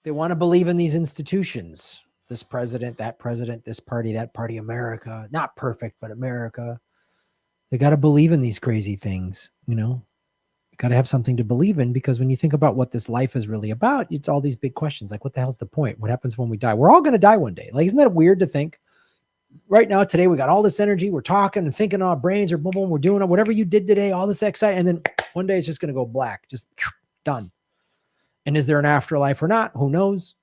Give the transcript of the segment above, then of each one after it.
They want to believe in these institutions. This president, this party, that party, America. Not perfect, but America. They got to believe in these crazy things, you know? You got to have something to believe in, because when you think about what this life is really about, it's all these big questions. Like, what the hell's the point? What happens when we die? We're all going to die one day. Like, isn't that weird to think? Right now, today, we got all this energy. We're talking and thinking, our brains are boom, boom. We're doing whatever you did today, all this excitement. And then one day it's just going to go black, just done. And is there an afterlife or not? Who knows?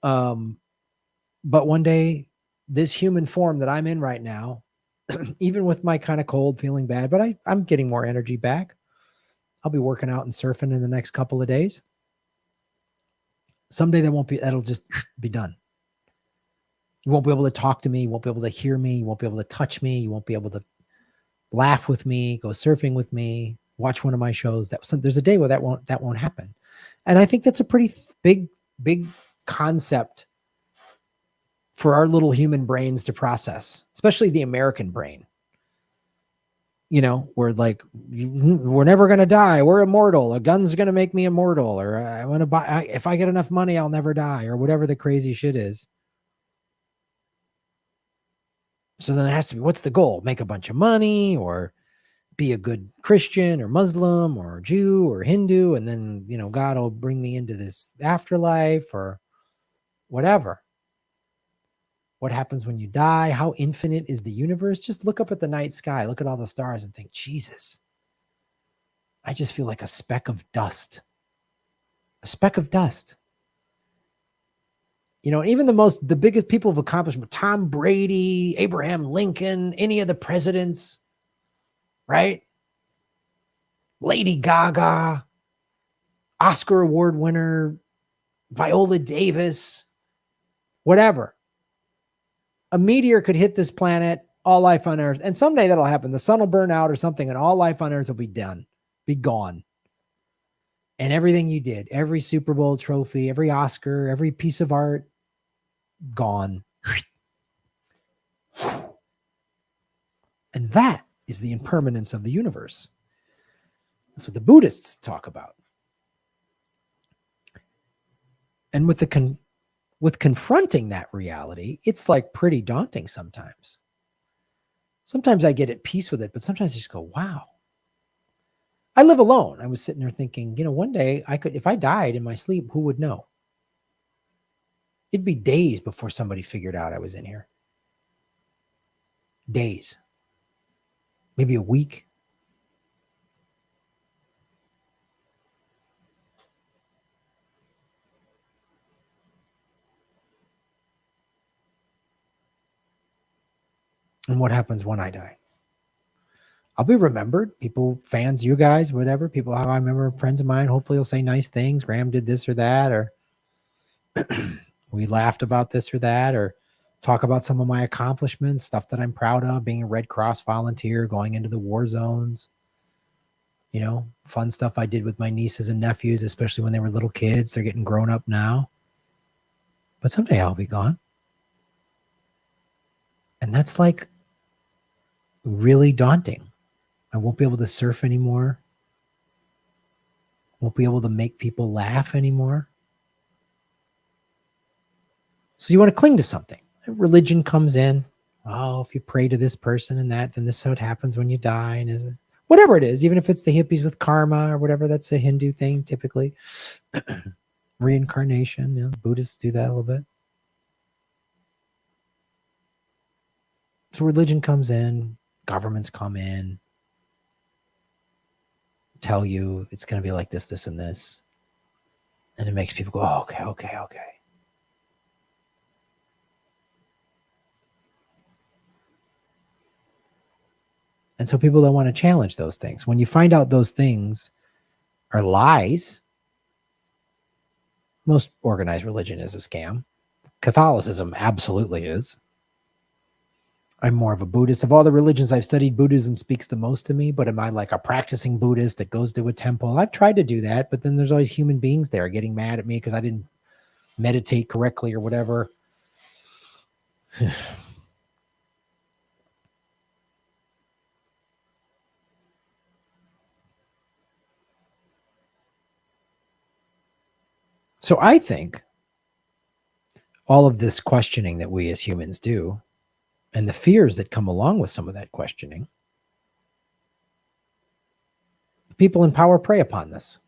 But one day, this human form that I'm in right now, even with my kind of cold, feeling bad, but I'm getting more energy back. I'll be working out and surfing in the next couple of days. Someday that'll just be done. You won't be able to talk to me. You won't be able to hear me. You won't be able to touch me. You won't be able to laugh with me, go surfing with me, watch one of my shows. There's a day where that won't happen. And I think that's a pretty big concept for our little human brains to process, especially the American brain. You know, we're like, we're never going to die. We're immortal. A gun's going to make me immortal. Or I want to buy, if I get enough money, I'll never die, or whatever the crazy shit is. So then it has to be, what's the goal? Make a bunch of money, or be a good Christian or Muslim or Jew or Hindu. And then, you know, God will bring me into this afterlife or whatever. What happens when you die? How infinite is the universe? Just look up at the night sky, look at all the stars and think, Jesus, I just feel like a speck of dust. A speck of dust. You know, even the biggest people of accomplishment, Tom Brady, Abraham Lincoln, any of the presidents, right? Lady Gaga, Oscar Award winner, Viola Davis, whatever. A meteor could hit this planet, all life on Earth, and someday that'll happen. The sun will burn out or something, and all life on Earth will be done, be gone. And everything you did, every Super Bowl trophy, every Oscar, every piece of art, gone. And that is the impermanence of the universe. That's what the Buddhists talk about. And with confronting that reality, it's like pretty daunting sometimes. Sometimes I get at peace with it, but sometimes I just go, wow. I live alone. I was sitting there thinking, you know, one day if I died in my sleep, who would know? It'd be days before somebody figured out I was in here. Days. Maybe a week. And what happens when I die? I'll be remembered. People, fans, you guys, whatever. People, I remember friends of mine, hopefully will say nice things. Graham did this or that, or we laughed about this or that, or talk about some of my accomplishments, stuff that I'm proud of, being a Red Cross volunteer, going into the war zones, you know, fun stuff I did with my nieces and nephews, especially when they were little kids. They're getting grown up now. But someday I'll be gone. And that's like really daunting. I won't be able to surf anymore. Won't be able to make people laugh anymore. So you want to cling to something. Religion comes in. Oh, if you pray to this person and that, then this is what happens when you die. And whatever it is, even if it's the hippies with karma or whatever, that's a Hindu thing typically. Reincarnation, you know, Buddhists do that a little bit. So religion comes in, governments come in, tell you it's going to be like this, this, and this. And it makes people go, oh, okay. And so people don't want to challenge those things. When you find out those things are lies, most organized religion is a scam. Catholicism absolutely is. I'm more of a Buddhist. Of all the religions I've studied, Buddhism speaks the most to me, but am I like a practicing Buddhist that goes to a temple? I've tried to do that, but then there's always human beings there getting mad at me because I didn't meditate correctly or whatever. So I think all of this questioning that we as humans do, and the fears that come along with some of that questioning, people in power prey upon this.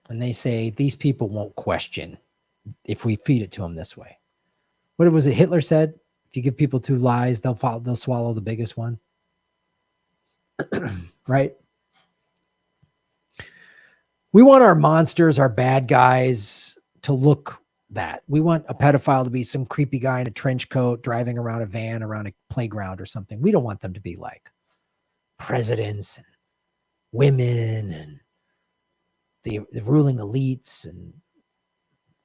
And they say, these people won't question if we feed it to them this way. What was it Hitler said? If you give people 2 lies, they'll swallow the biggest one. Right? We want our monsters, our bad guys to look that. We want a pedophile to be some creepy guy in a trench coat driving around a van around a playground or something. We don't want them to be like presidents and women and the ruling elites and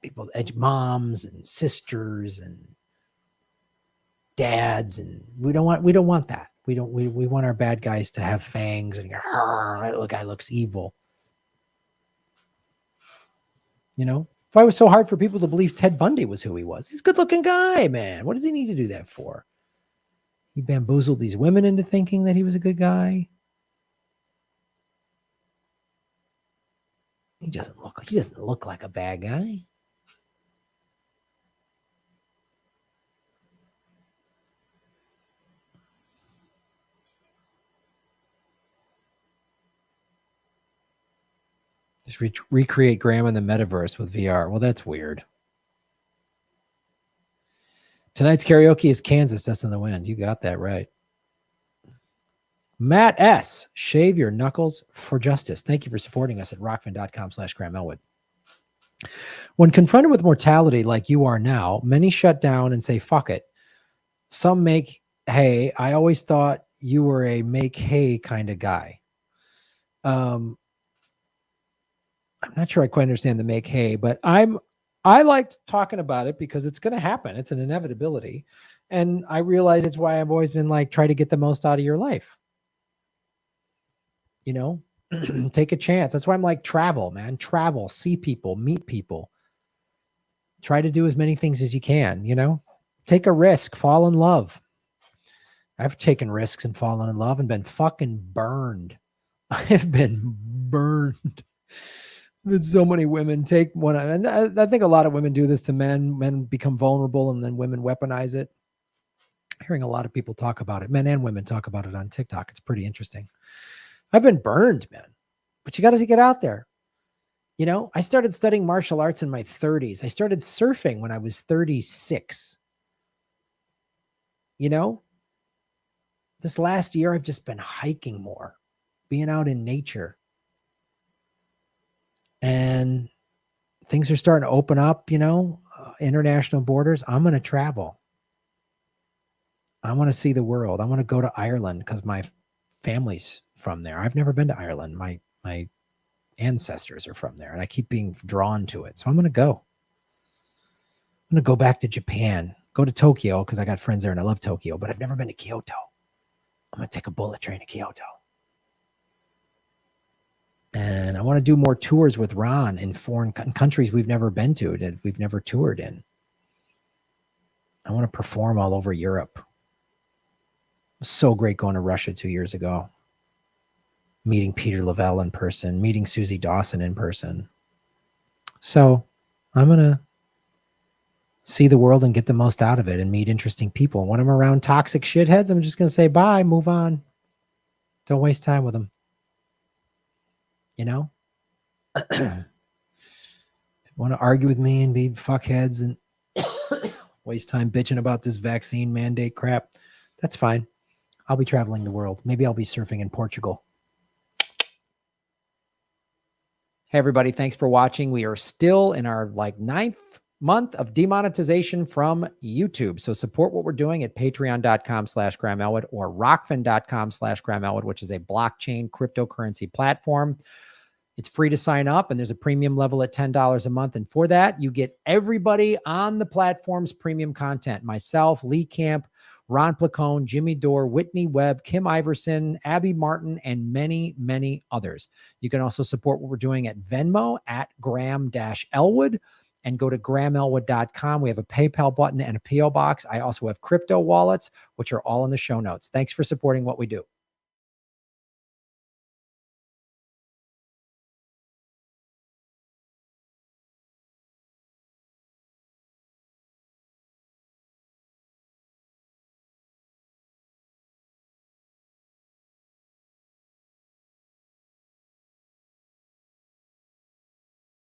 people, moms and sisters and dads, and we don't want that. We want our bad guys to have fangs and that guy looks evil. You know, if it was so hard for people to believe Ted Bundy was who he was, he's a good-looking guy, man. What does he need to do that for? He bamboozled these women into thinking that he was a good guy. He doesn't look like a bad guy. Just recreate Graham in the metaverse with VR. Well, that's weird. Tonight's karaoke is Kansas. That's in the wind. You got that right. Matt S. Shave your knuckles for justice. Thank you for supporting us at rockfin.com/Graham Elwood. When confronted with mortality like you are now, many shut down and say, fuck it. Some make hay. I always thought you were a make hay kind of guy. I'm not sure I quite understand the make hay, but I liked talking about it because it's going to happen. It's an inevitability. And I realize it's why I've always been like, try to get the most out of your life. You know, take a chance. That's why I'm like, travel, man, travel, see people, meet people, try to do as many things as you can, you know, take a risk, fall in love. I've taken risks and fallen in love and been fucking burned. I've been burned. There's so many women take one. And I think a lot of women do this to men. Men become vulnerable and then women weaponize it. Hearing a lot of people talk about it, men and women talk about it on TikTok. It's pretty interesting. I've been burned, man, but you got to get out there. You know, I started studying martial arts in my 30s. I started surfing when I was 36. You know, this last year, I've just been hiking more, being out in nature. And things are starting to open up, you know, international borders. I'm going to travel. I want to see the world. I want to go to Ireland because my family's from there. I've never been to Ireland. My ancestors are from there, and I keep being drawn to it. So I'm going to go. I'm going to go back to Japan, go to Tokyo because I got friends there and I love Tokyo, but I've never been to Kyoto. I'm going to take a bullet train to Kyoto. And I want to do more tours with Ron in foreign countries we've never been to, that we've never toured in. I want to perform all over Europe. It was so great going to Russia 2 years ago. Meeting Peter Lavelle in person, meeting Susie Dawson in person. So I'm going to see the world and get the most out of it and meet interesting people. And when I'm around toxic shitheads, I'm just going to say bye, move on. Don't waste time with them. You know, want to argue with me and be fuckheads and waste time bitching about this vaccine mandate crap. That's fine. I'll be traveling the world. Maybe I'll be surfing in Portugal. Hey, everybody. Thanks for watching. We are still in our 9th month of demonetization from YouTube. So support what we're doing at patreon.com/Graham Elwood or rockfin.com/Graham Elwood, which is a blockchain cryptocurrency platform. It's free to sign up, and there's a premium level at $10 a month. And for that, you get everybody on the platform's premium content. Myself, Lee Camp, Ron Placone, Jimmy Dore, Whitney Webb, Kim Iverson, Abby Martin, and many, many others. You can also support what we're doing at Venmo at Graham-Elwood and go to GrahamElwood.com. We have a PayPal button and a PO box. I also have crypto wallets, which are all in the show notes. Thanks for supporting what we do.